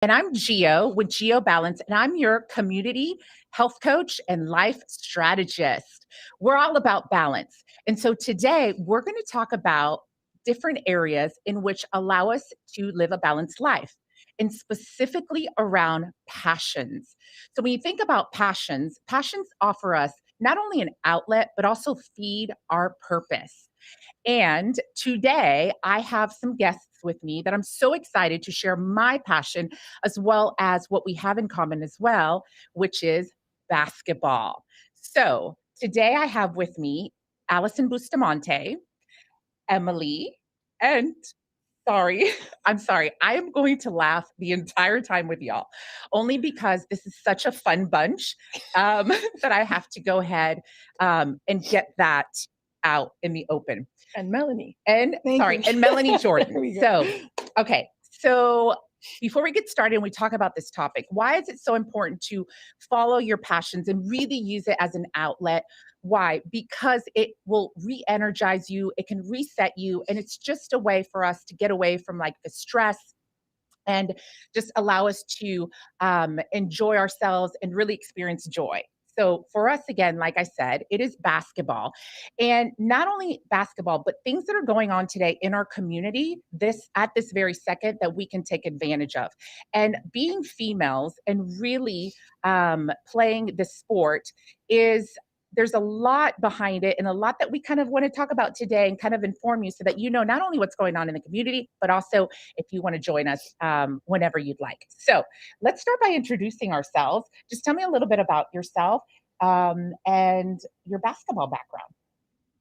And I'm Gio with GIO Balance, and I'm your community health coach and life strategist. We're all about balance. And so today we're going to talk about different areas in which allow us to live a balanced life, and specifically around passions. So when you think about passions, passions offer us not only an outlet, but also feed our purpose. And today I have some guests with me that I'm so excited to share my passion as well as what we have in common as well, which is basketball. So today I have with me Allison Bustamante, Emily, and sorry, I'm sorry. I am going to laugh the entire time with y'all, only because this is such a fun bunch um, that I have to go ahead and get that out in the open. And Melanie. And Thank sorry, you. and Melanie Jordan. There we go. So before we get started and we talk about this topic, why is it so important to follow your passions and really use it as an outlet? Why? Because it will re-energize you, it can reset you, and it's just a way for us to get away from like the stress and just allow us to enjoy ourselves and really experience joy. So for us, again, like I said, it is basketball. And not only basketball, but things that are going on today in our community, this at this very second that we can take advantage of. And being females and really playing the sport is there's a lot behind it and a lot that we kind of want to talk about today and kind of inform you so that you know not only what's going on in the community, but also if you want to join us whenever you'd like. So let's start by introducing ourselves. Just tell me a little bit about yourself and your basketball background.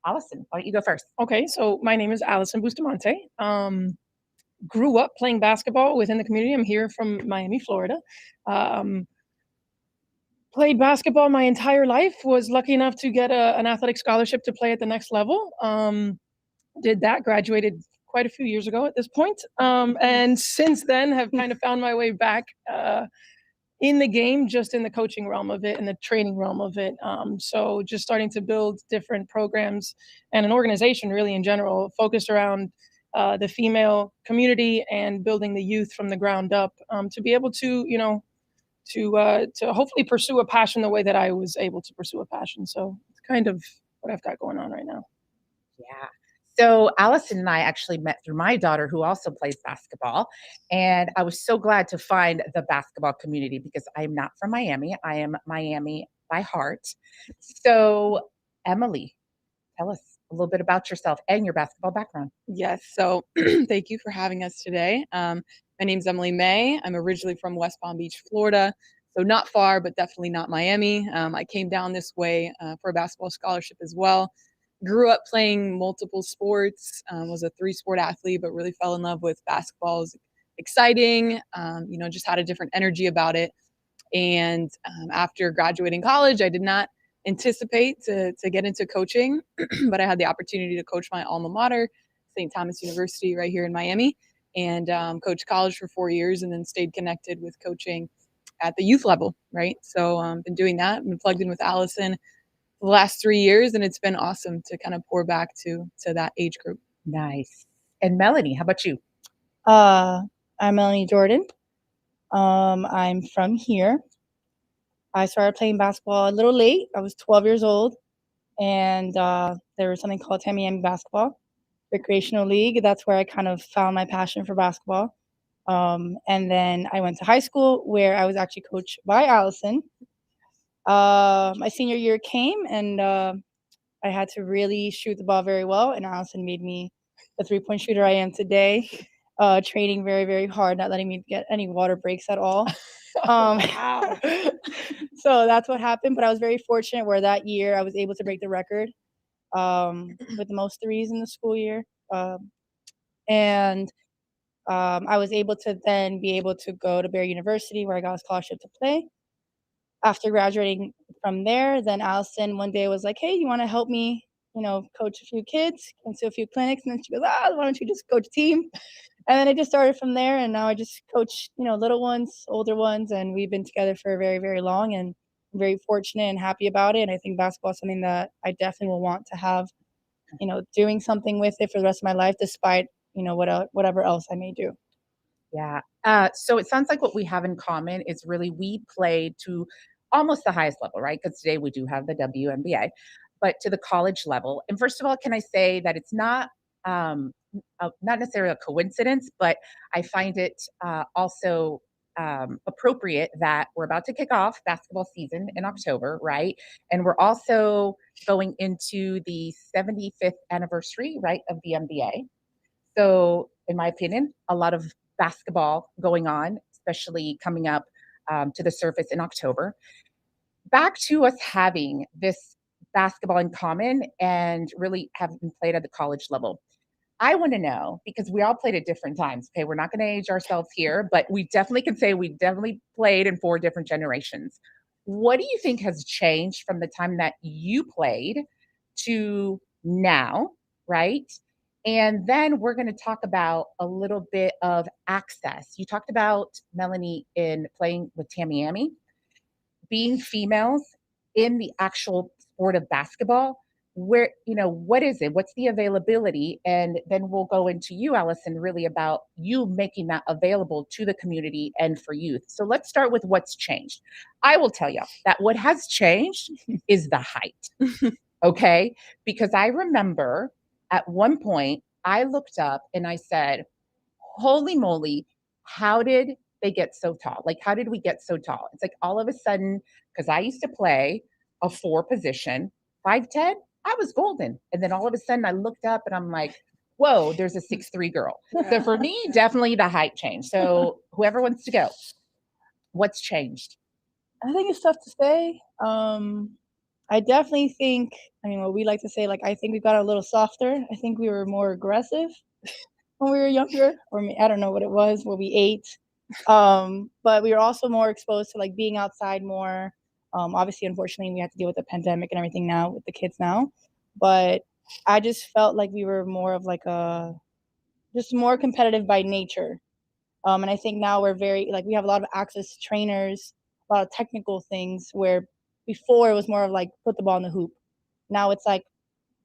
Allison, why don't you go first? Okay, so my name is Allison Bustamante. Grew up playing basketball within the community. I'm here from Miami, Florida. Played basketball my entire life. Was lucky enough to get an athletic scholarship to play at the next level. Did that, graduated quite a few years ago at this point. And since then have kind of found my way back in the game, just in the coaching realm of it and the training realm of it. So just starting to build different programs and an organization really in general focused around the female community and building the youth from the ground up to be able to, to hopefully pursue a passion the way that I was able to pursue a passion. So it's kind of what I've got going on right now. Yeah. So Allison and I actually met through my daughter who also plays basketball. And I was so glad to find the basketball community because I am not from Miami. I am Miami by heart. So Emily, tell us a little bit about yourself and your basketball background. Yes. So thank you for having us today. My name's Emily May. I'm originally from West Palm Beach, Florida. So not far, but definitely not Miami. I came down this way for a basketball scholarship as well. Grew up playing multiple sports, was a 3-sport athlete, but really fell in love with basketball. It was exciting, just had a different energy about it. And after graduating college, I did not anticipate to get into coaching, but I had the opportunity to coach my alma mater, St. Thomas University right here in Miami, and coached college for 4 years and then stayed connected with coaching at the youth level, right? So been doing that, been plugged in with Allison the last 3 years, and it's been awesome to kind of pour back to that age group. Nice. And Melanie, how about you? I'm Melanie Jordan. I'm from here. I started playing basketball a little late. I was 12 years old, and there was something called Miami Basketball Recreational League. That's where I kind of found my passion for basketball. And then I went to high school where I was actually coached by Allison. My senior year came, and I had to really shoot the ball very well, and Allison made me the three-point shooter I am today, training very, very hard, not letting me get any water breaks at all. Wow. So that's what happened, but I was very fortunate where that year I was able to break the record with the most threes in the school year. And I was able to then be able to go to Bear University where I got a scholarship to play. After graduating from there, then Allison one day was like, hey, you want to help me, coach a few kids, come to a few clinics? And then she goes, why don't you just coach a team? And then it just started from there. And now I just coach, little ones, older ones. And we've been together for very, very long. And I'm very fortunate and happy about it. And I think basketball is something that I definitely will want to have, doing something with it for the rest of my life, despite, whatever else I may do. Yeah. So it sounds like what we have in common is really we played to almost the highest level, right? Because today we do have the WNBA, but to the college level. And first of all, can I say that it's not necessarily a coincidence, but I find it also appropriate that we're about to kick off basketball season in October, right? And we're also going into the 75th anniversary, right, of the NBA. So, in my opinion, a lot of basketball going on, especially coming up to the surface in October. Back to us having this basketball in common and really having played at the college level. I want to know because we all played at different times. Okay, we're not going to age ourselves here, but we definitely can say we definitely played in four different generations. What do you think has changed from the time that you played to now, right? And then we're going to talk about a little bit of access. You talked about Melanie in playing with Tamiami being females in the actual sport of basketball. Where, what is it? What's the availability? And then we'll go into you, Allison, really about you making that available to the community and for youth. So let's start with what's changed. I will tell you that what has changed is the height. Okay. Because I remember at one point I looked up and I said, holy moly, how did they get so tall? Like, how did we get so tall? It's like all of a sudden, because I used to play a four position, 5'10, I was golden. And then all of a sudden I looked up and I'm like, whoa, there's a 6'3 girl. So for me, definitely the height change. So whoever wants to go, what's changed? I think it's tough to say. I definitely think, what we like to say, like, I think we got a little softer. I think we were more aggressive when we were younger, or I don't know what it was, what we ate. But we were also more exposed to like being outside more. Obviously, unfortunately, we have to deal with the pandemic and everything now with the kids now. But I just felt like we were more of like just more competitive by nature. And I think now we're very, like, we have a lot of access to trainers, a lot of technical things where before it was more of like put the ball in the hoop. Now it's like,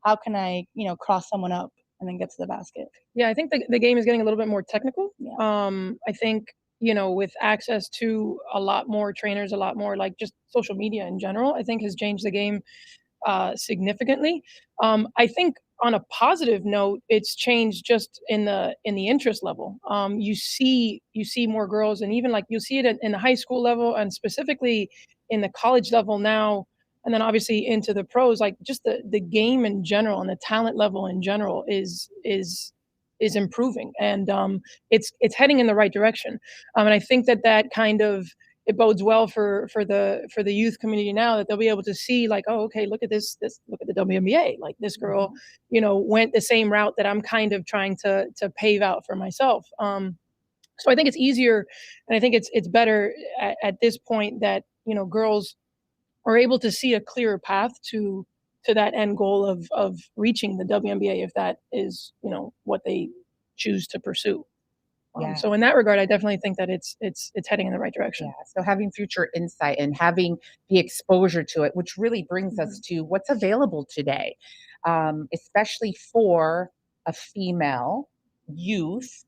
how can I, cross someone up and then get to the basket? Yeah, I think the game is getting a little bit more technical. Yeah. I think, with access to a lot more trainers, a lot more like just social media in general, I think has changed the game significantly. I think on a positive note, it's changed just in the interest level. You see more girls, and even like you see it in the high school level, and specifically in the college level now, and then obviously into the pros. Like just the game in general and the talent level in general is improving, and it's heading in the right direction. And I think that kind of it bodes well for the youth community now, that they'll be able to see like, oh, okay, look at this look at the WNBA, like this girl went the same route that I'm kind of trying to pave out for myself. So I think it's easier, and I think it's better at this point that girls are able to see a clearer path to that end goal of reaching the WNBA, if that is what they choose to pursue. Yeah. So in that regard, I definitely think that it's heading in the right direction. Yeah. So having future insight and having the exposure to it, which really brings us to what's available today, especially for a female youth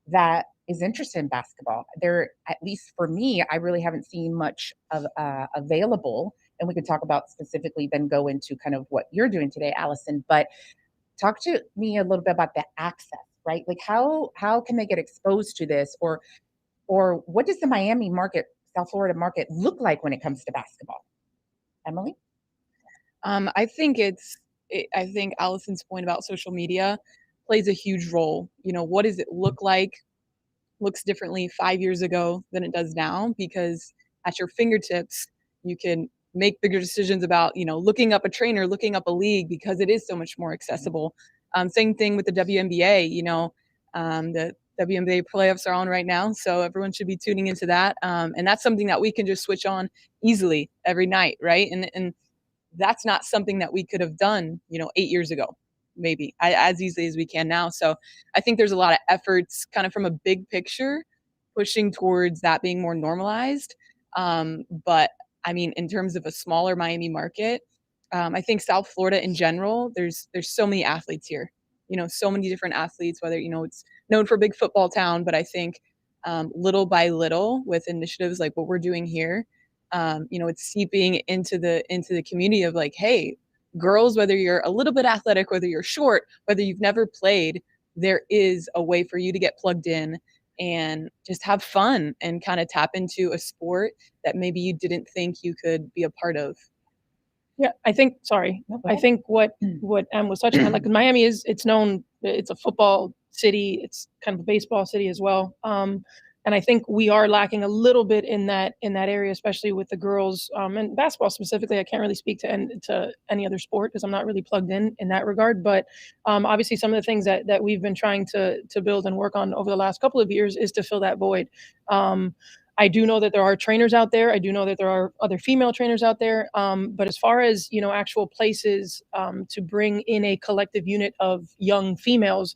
that is interested in basketball. There, at least for me, I really haven't seen much of available. And we could talk about specifically, then go into kind of what you're doing today, Allison. But talk to me a little bit about the access, right? Like how can they get exposed to this, or what does the Miami market, South Florida market look like when it comes to basketball? Emily? I think Allison's point about social media plays a huge role. What does it look like? Looks differently 5 years ago than it does now, because at your fingertips, you can make bigger decisions about, looking up a trainer, looking up a league, because it is so much more accessible. Same thing with the WNBA. The WNBA playoffs are on right now, so everyone should be tuning into that. And that's something that we can just switch on easily every night, right? And that's not something that we could have done, 8 years ago, maybe as easily as we can now. So I think there's a lot of efforts kind of from a big picture pushing towards that being more normalized. But I mean, in terms of a smaller Miami market, I think South Florida in general, there's so many athletes here, so many different athletes, whether, it's known for a big football town, but I think little by little with initiatives like what we're doing here. It's seeping into the community of like, hey, girls, whether you're a little bit athletic, whether you're short, whether you've never played, there is a way for you to get plugged in and just have fun and kind of tap into a sport that maybe you didn't think you could be a part of. Yeah, I think what Em was touching on, like Miami it's known, it's a football city, it's kind of a baseball city as well. And I think we are lacking a little bit in that area, especially with the girls, and basketball specifically. I can't really speak to any other sport because I'm not really plugged in that regard. But obviously, some of the things that we've been trying to build and work on over the last couple of years is to fill that void. I do know that there are trainers out there. I do know that there are other female trainers out there. But as far as, actual places to bring in a collective unit of young females,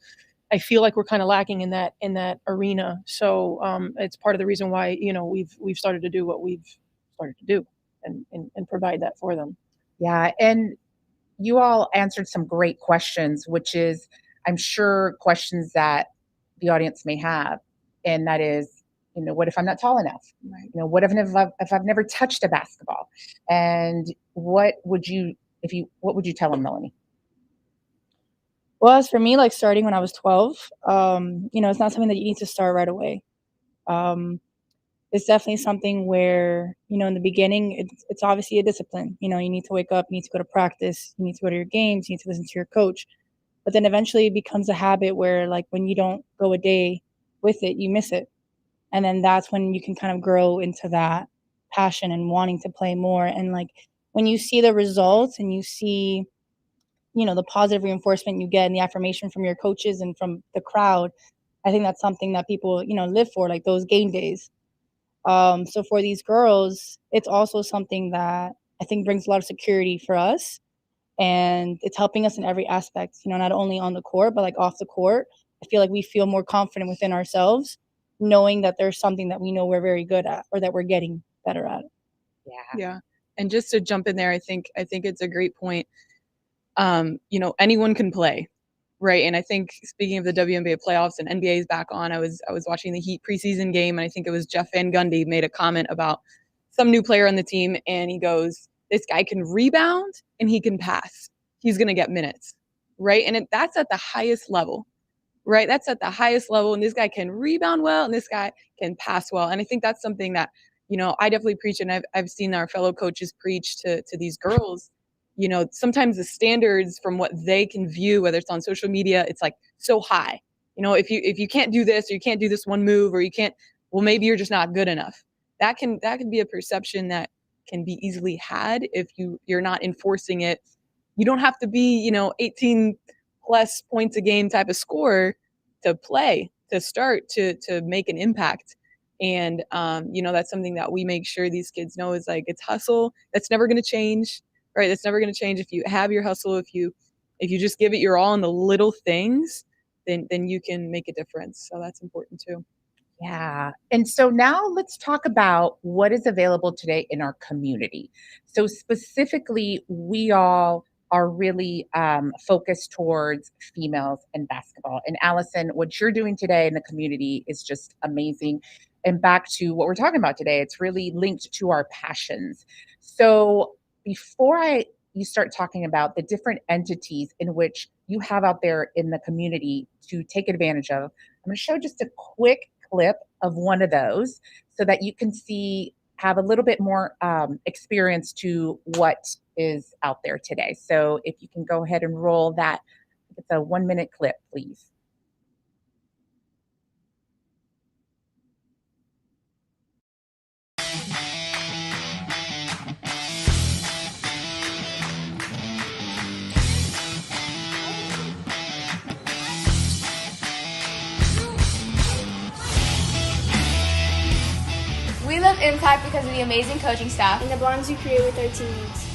I feel like we're kind of lacking in that arena. So it's part of the reason why, we've started to do what we've started to do and provide that for them. Yeah. And you all answered some great questions, which is, I'm sure, questions that the audience may have. And that is, what if I'm not tall enough? Right. What if I've never touched a basketball? And what would you tell them, Melanie? Well, as for me, like starting when I was 12, it's not something that you need to start right away. It's definitely something where, in the beginning, it's obviously a discipline. You need to wake up, you need to go to practice, you need to go to your games, you need to listen to your coach. But then eventually it becomes a habit where, like, when you don't go a day with it, you miss it. And then that's when you can kind of grow into that passion and wanting to play more. And like when you see the results and you see, the positive reinforcement you get and the affirmation from your coaches and from the crowd, I think that's something that people, live for, like those game days. So for these girls, it's also something that I think brings a lot of security for us. And it's helping us in every aspect, not only on the court, but like off the court. I feel like we feel more confident within ourselves, knowing that there's something that we know we're very good at or that we're getting better at. Yeah. And just to jump in there, I think it's a great point. Anyone can play, right? And I think, speaking of the WNBA playoffs and NBA is back on, I was watching the Heat preseason game, and I think it was Jeff Van Gundy made a comment about some new player on the team, and he goes, "This guy can rebound and he can pass. He's going to get minutes," right? And that's at the highest level. Right. That's at the highest level. And this guy can rebound well and this guy can pass well. And I think that's something that, I definitely preach. And I've seen our fellow coaches preach to these girls. Sometimes the standards from what they can view, whether it's on social media, it's like so high. If you can't do this or you can't do this one move or you can't, well, maybe you're just not good enough. That can be a perception that can be easily had if you're not enforcing it. You don't have to be, 18 plus points a game type of score to play, to start, to make an impact. And, that's something that we make sure these kids know is like, it's hustle. That's never going to change, right? That's never going to change. If you have your hustle, if you just give it your all in the little things, then you can make a difference. So that's important too. Yeah. And so now let's talk about what is available today in our community. So specifically, we all are really focused towards females and basketball. And Allison, what you're doing today in the community is just amazing. And back to what we're talking about today, it's really linked to our passions. So before you start talking about the different entities in which you have out there in the community to take advantage of, I'm going to show just a quick clip of one of those so that you can have a little bit more experience to what is out there today. So if you can go ahead and roll that, it's a 1-minute clip, please. We love Impact because of the amazing coaching staff and the bonds we create with our teammates.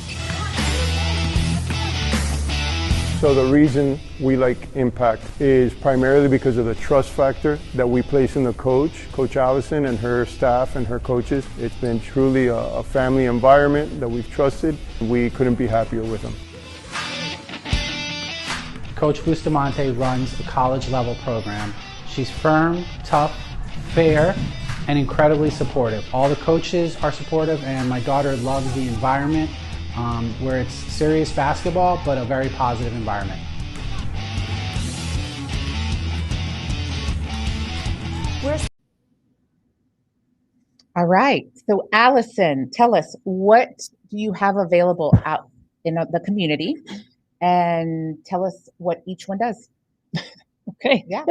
So the reason we like Impact is primarily because of the trust factor that we place in the coach, Coach Allison and her staff and her coaches. It's been truly a family environment that we've trusted. We couldn't be happier with them. Coach Bustamante runs a college level program. She's firm, tough, fair, and incredibly supportive. All the coaches are supportive, and my daughter loves the environment where it's serious basketball, but a very positive environment. All right. So Allison, tell us, what do you have available out in the community? And tell us what each one does. Okay. Yeah.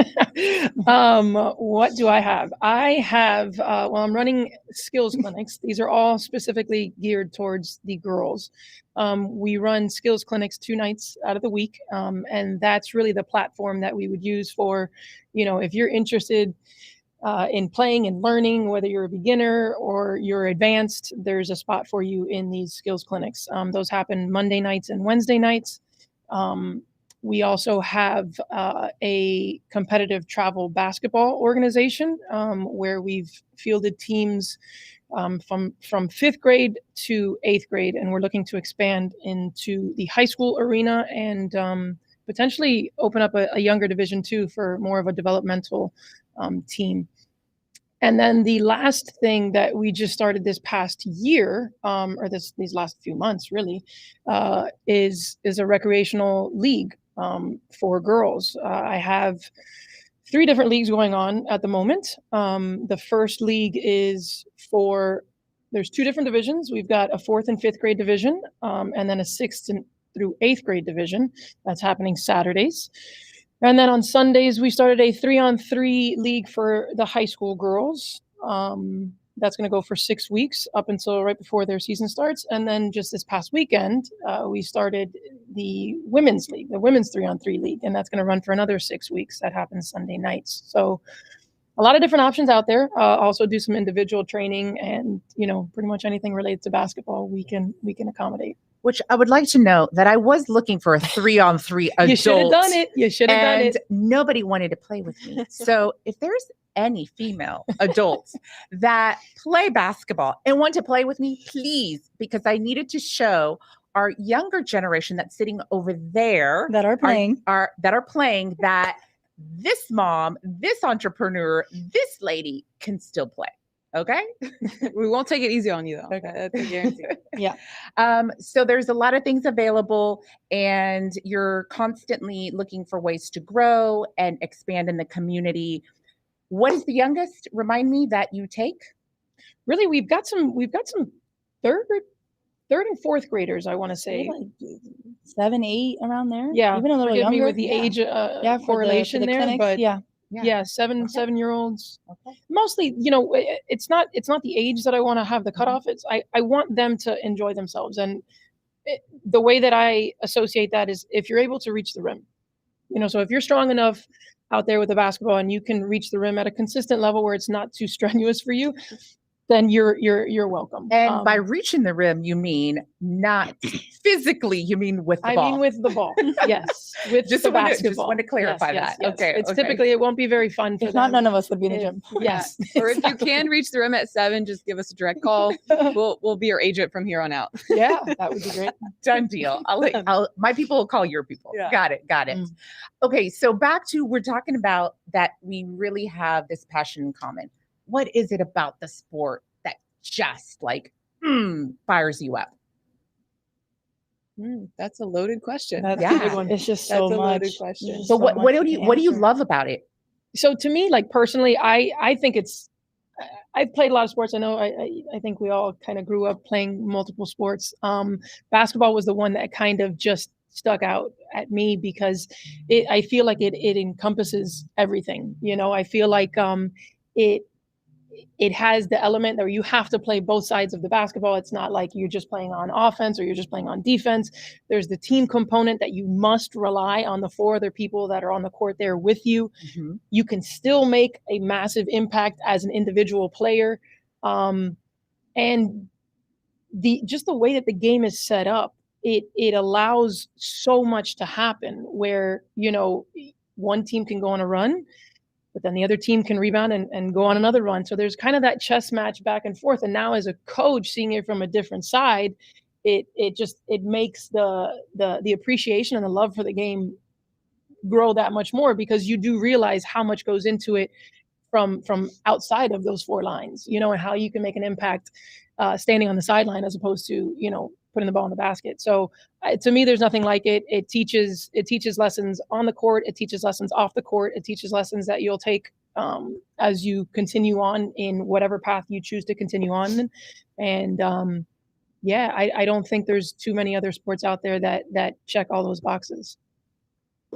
What do I have? I have, well, I'm running skills clinics. These are all specifically geared towards the girls. We run skills clinics 2 nights out of the week. And that's really the platform that we would use for, if you're interested in playing and learning, whether you're a beginner or you're advanced, there's a spot for you in these skills clinics. Those happen Monday nights and Wednesday nights. We also have a competitive travel basketball organization where we've fielded teams from 5th grade to 8th grade, and we're looking to expand into the high school arena and potentially open up a younger division too for more of a developmental team. And then the last thing that we just started this past year, or these last few months really, is a recreational league for girls. I have 3 different leagues going on at the moment. The first league is there's 2 different divisions. We've got a 4th and 5th grade division, and then a 6th through 8th grade division. That's happening Saturdays. And then on Sundays, we started a 3-on-3 league for the high school girls. That's going to go for 6 weeks up until right before their season starts. And then just this past weekend, we started the women's league, the women's 3-on-3 league, and that's going to run for another 6 weeks. That happens Sunday nights. So a lot of different options out there. Also do some individual training, and pretty much anything related to basketball we can accommodate. Which I would like to know that I was looking for a 3-on-3 adult. You should have done it. You should have done it. Nobody wanted to play with me. So if there's any female adults that play basketball and want to play with me, please, because I needed to show our younger generation that's sitting over there that are playing that this mom, this entrepreneur, this lady can still play. Okay. We won't take it easy on you though. Okay. That's a guarantee. Yeah. So there's a lot of things available, and you're constantly looking for ways to grow and expand in the community. What is the youngest, remind me, that you take? Really, we've got some third and 4th graders, I want to say. Like 7, 8 around there. Yeah. Even a little Forgive me younger with the age correlation for the there, clinics. but yeah. Yeah, 7-year-olds. Okay. Mostly, it's not the age that I want to have the cutoff. It's I want them to enjoy themselves, and the way that I associate that is if you're able to reach the rim. So if you're strong enough out there with the basketball and you can reach the rim at a consistent level where it's not too strenuous for you, then you're welcome. And by reaching the rim, you mean not physically, you mean with the ball. I mean with the ball. Yes. With just the basketball. basketball. Just want to clarify Yes, that. yes. Okay. It's typically, it won't be very fun for If them. not, none of us would be in the gym. Yes. Or if you can reach the rim at 7, just give us a direct call. We'll be your agent from here on out. Yeah, that would be great. Done deal. My people will call your people. Yeah. Got it. Okay. So back to, we're talking about that we really have this passion in common. What is it about the sport that just fires you up? That's a loaded question. That's Yeah. a good one. It's just That's so a much. loaded question. There's So so what much do you you can love about it? So to me, like personally, I think I've played a lot of sports. I know I think we all kind of grew up playing multiple sports. Basketball was the one that kind of just stuck out at me because I feel like it encompasses everything. I feel like it has the element that you have to play both sides of the basketball. It's not like you're just playing on offense or you're just playing on defense. There's the team component that you must rely on the 4 other people that are on the court there with you. Mm-hmm. You can still make a massive impact as an individual player. And just the way that the game is set up, it allows so much to happen where, one team can go on a run, but then the other team can rebound and go on another run. So there's kind of that chess match back and forth. And now as a coach, seeing it from a different side, it makes the appreciation and the love for the game grow that much more, because you do realize how much goes into it from outside of those four lines, you know, and how you can make an impact standing on the sideline as opposed to, you know, putting the ball in the basket. So to me, there's nothing like it. It teaches lessons on the court. It teaches lessons off the court. It teaches lessons that you'll take as you continue on in whatever path you choose to continue on. And yeah, I don't think there's too many other sports out there that check all those boxes.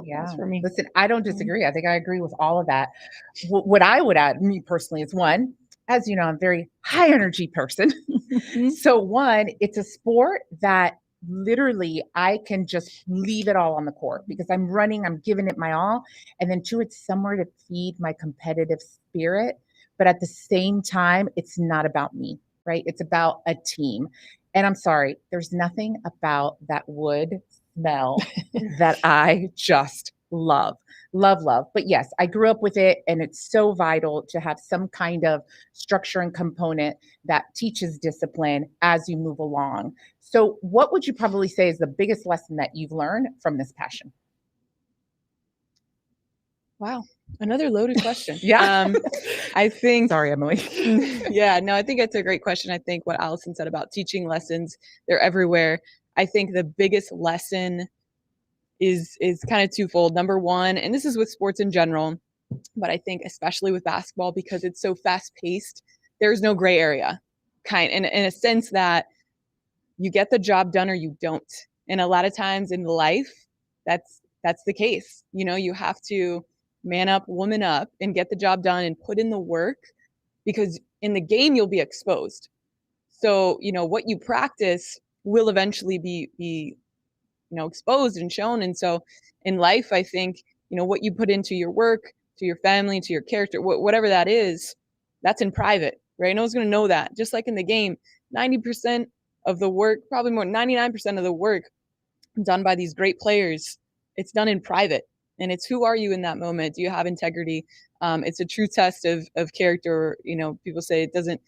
Yeah. That's for me. Listen, I don't disagree. I think I agree with all of that. What I would add, me personally, is one, as you know, I'm a very high energy person. So one, it's a sport that literally I can just leave it all on the court because I'm running, I'm giving it my all. And then two, it's somewhere to feed my competitive spirit. But at the same time, it's not about me, right? It's about a team. And I'm sorry, there's nothing about that wood smell that I just love. But yes, I grew up with it, and it's so vital to have some kind of structure and component that teaches discipline as you move along. So what would you probably say is the biggest lesson that you've learned from this passion? Wow. Another loaded question. Yeah. I think, Sorry, Emily. yeah, no, I think it's a great question. I think what Allison said about teaching lessons, they're everywhere. I think the biggest lesson is kind of twofold. Number one, and this is with sports in general, but I think especially with basketball, because it's so fast paced, there's no gray area, in a sense that you get the job done or you don't. And a lot of times in life, that's the case. You know, you have to man up, woman up, and get the job done and put in the work, because in the game you'll be exposed. So, you know, what you practice will eventually be you know, exposed and shown. And so in life, I think, you know, what you put into your work, to your family, to your character, whatever that is, that's in private, right? No one's going to know that. Just like in the game, 90% of the work, probably more, 99% of the work done by these great players, it's done in private. And it's, who are you in that moment? Do you have integrity? It's a true test of character. You know, people say it doesn't,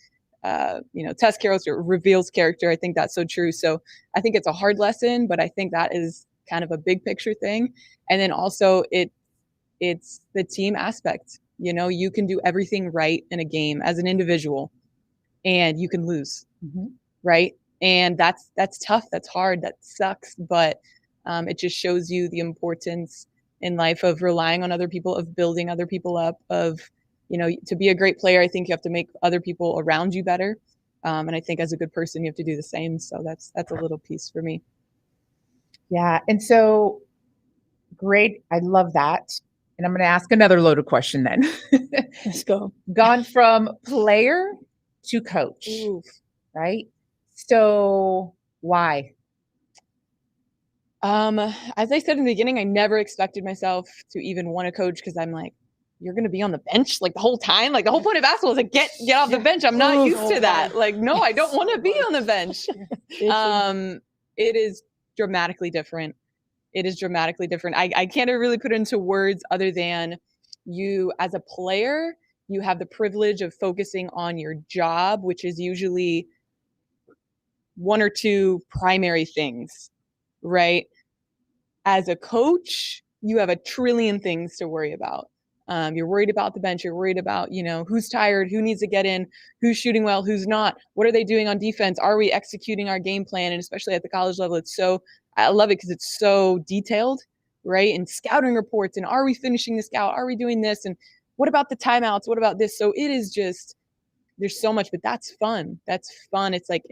you know, test character, reveals character. I think that's so true. So I think it's a hard lesson, but I think that is kind of a big picture thing. And then also it's the team aspect. You know, you can do everything right in a game as an individual, and you can lose, right? And that's tough. That's hard. That sucks. But it just shows you the importance in life of relying on other people, of building other people up, of, you know, to be a great player, I think you have to make other people around you better. And I think as a good person, you have to do the same. So that's a little piece for me. Yeah. And so great. I love that. And I'm going to ask another loaded question then. Let's go. Gone from player to coach, right? So why? As I said in the beginning, I never expected myself to even want to coach, because I'm like, you're going to be on the bench like the whole time. Like the whole point of basketball is like, get off the bench. I'm not used to that. Like, no, I don't want to be on the bench. It is dramatically different. It is dramatically different. I can't really put it into words other than, you as a player, you have the privilege of focusing on your job, which is usually one or two primary things, right? As a coach, you have a trillion things to worry about. You're worried about the bench. You're worried about, you know, who's tired, who needs to get in, who's shooting well, who's not. What are they doing on defense? Are we executing our game plan? And especially at the college level, I love it because it's so detailed, right? And scouting reports, and are we finishing the scout? Are we doing this? And what about the timeouts? What about this? So it is just, there's so much, but that's fun. That's fun. It's like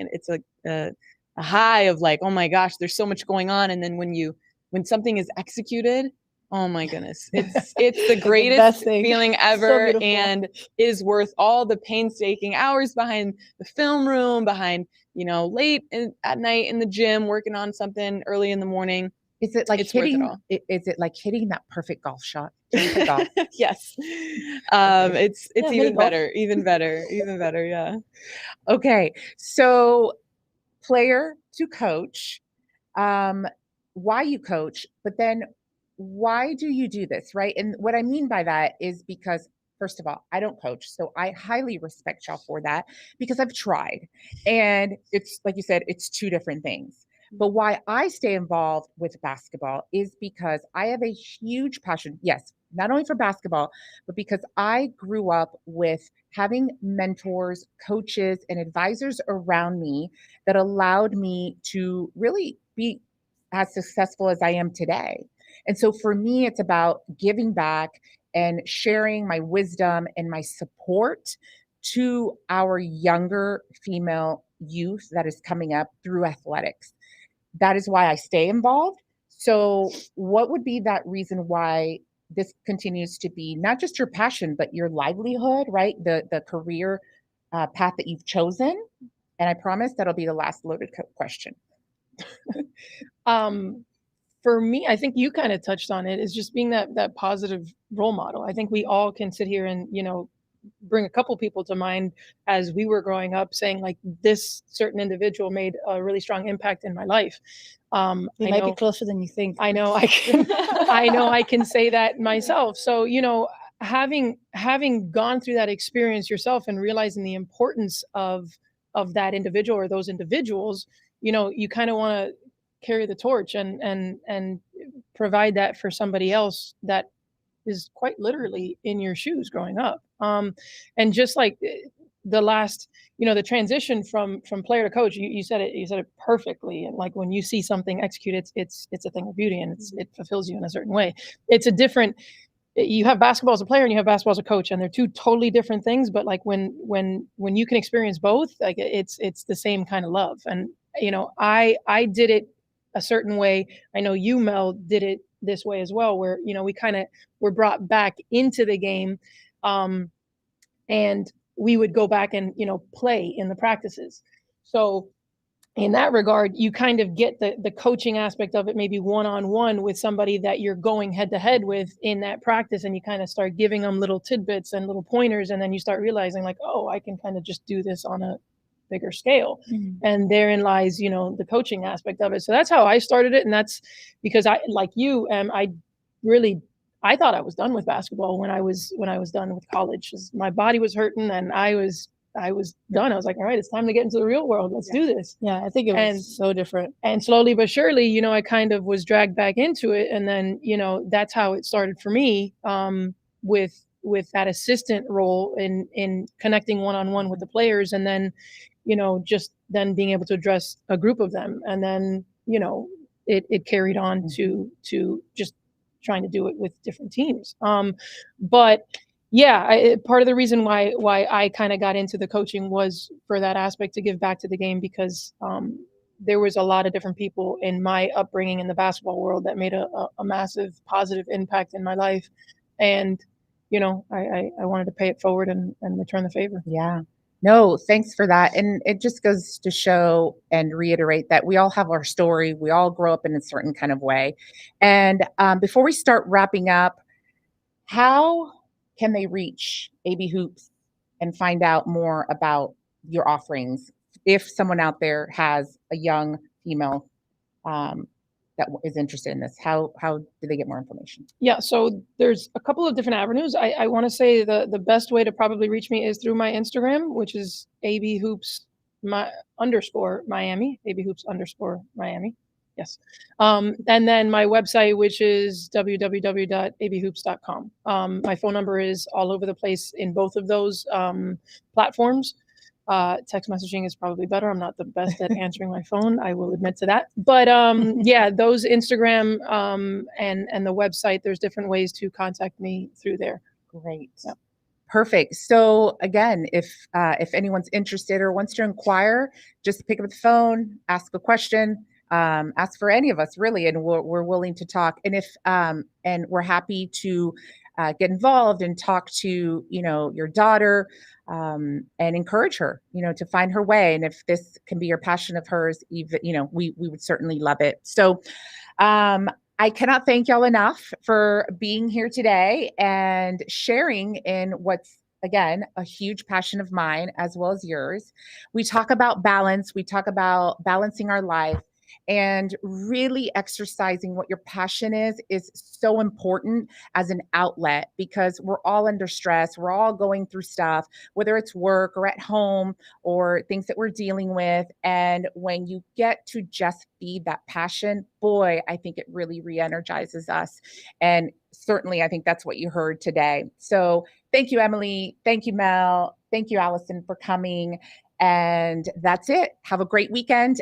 a high of like, oh my gosh, there's so much going on. And then when something is executed, oh my goodness, it's the greatest feeling ever, and is worth all the painstaking hours behind the film room, behind, you know, late at night in the gym, working on something early in the morning. Is it like hitting? Is it like hitting that perfect golf shot? Golf? Yes. It's even better. Yeah. Okay. So player to coach, why you coach, but then why do you do this, right? And what I mean by that is because, first of all, I don't coach. So I highly respect y'all for that, because I've tried. And it's like you said, it's two different things. But why I stay involved with basketball is because I have a huge passion. Yes, not only for basketball, but because I grew up with having mentors, coaches, and advisors around me that allowed me to really be as successful as I am today. And so for me, it's about giving back and sharing my wisdom and my support to our younger female youth that is coming up through athletics. That is why I stay involved. So, what would be that reason why this continues to be not just your passion, but your livelihood, right? The career path that you've chosen. And I promise that'll be the last loaded question. For me, I think you kind of touched on it, is just being that positive role model. I think we all can sit here and, bring a couple people to mind as we were growing up, saying like, this certain individual made a really strong impact in my life. You might be closer than you think. I know I can. I know I can say that myself. So, having gone through that experience yourself and realizing the importance of that individual or those individuals, you kind of want to carry the torch and provide that for somebody else that is quite literally in your shoes growing up. And just like the last, the transition from player to coach, you said it perfectly. And like when you see something executed, it's a thing of beauty, and it fulfills you in a certain way. It's a different. You have basketball as a player and you have basketball as a coach, and they're two totally different things. But like when you can experience both, like it's the same kind of love. And I did it a certain way. I know you, Mel, did it this way as well, where we kind of were brought back into the game, and we would go back and play in the practices. So in that regard, you kind of get the coaching aspect of it, maybe one-on-one with somebody that you're going head to head with in that practice, and you kind of start giving them little tidbits and little pointers, and then you start realizing like, oh, I can kind of just do this on a bigger scale. And therein lies the coaching aspect of it. So that's how I started it. And that's because I, like you, I thought I was done with basketball when I was done with college. My body was hurting and I was done. I was like, all right, it's time to get into the real world. Let's do this. Yeah, I think it was so different. And slowly but surely, I kind of was dragged back into it. And then, that's how it started for me, with that assistant role in connecting one-on-one with the players. And then, just then being able to address a group of them. And then, it carried on to just trying to do it with different teams. But yeah, part of the reason why I kind of got into the coaching was for that aspect, to give back to the game, because there was a lot of different people in my upbringing in the basketball world that made a massive positive impact in my life. And, I wanted to pay it forward and return the favor. Yeah. No, thanks for that. And it just goes to show and reiterate that we all have our story. We all grow up in a certain kind of way. And before we start wrapping up, how can they reach AB Hoops and find out more about your offerings if someone out there has a young female that is interested in this? How do they get more information? Yeah, so there's a couple of different avenues. I want to say the best way to probably reach me is through my Instagram, which is AB Hoops _Miami, AB Hoops _Miami. Yes. And then my website, which is www.abhoops.com. My phone number is all over the place in both of those platforms. Text messaging is probably better. I'm not the best at answering my phone, I will admit to that. But yeah, those Instagram and the website, there's different ways to contact me through there. Great. Yeah. Perfect. So again, if anyone's interested or wants to inquire, just pick up the phone, ask a question. Ask for any of us really, and we're willing to talk. And if and we're happy to get involved and talk to your daughter and encourage her to find her way. And if this can be your passion of hers, even we would certainly love it. So I cannot thank y'all enough for being here today and sharing in what's, again, a huge passion of mine as well as yours. We talk about balance. We talk about balancing our life. And really exercising what your passion is so important as an outlet, because we're all under stress. We're all going through stuff, whether it's work or at home or things that we're dealing with. And when you get to just feed that passion, boy, I think it really re-energizes us. And certainly, I think that's what you heard today. So thank you, Emily. Thank you, Mel. Thank you, Allison, for coming. And that's it. Have a great weekend.